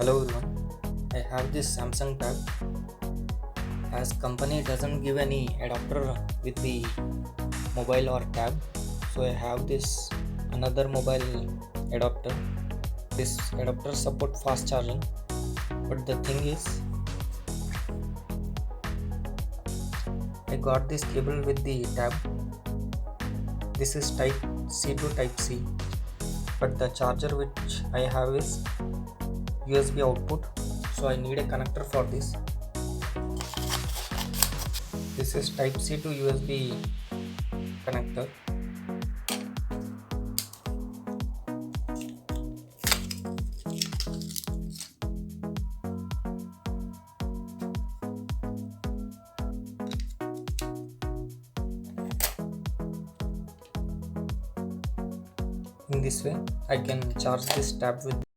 Hello everyone. I have this Samsung tab. As company doesn't give any adapter with the mobile or tab, so I have this another mobile adapter. This adapter support fast charging, but the thing is, I got this cable with the tab. This is Type C to Type C, but the charger which I have is USB output, so I need a connector for this. This is Type C to USB connector. In this way, I can charge this tab with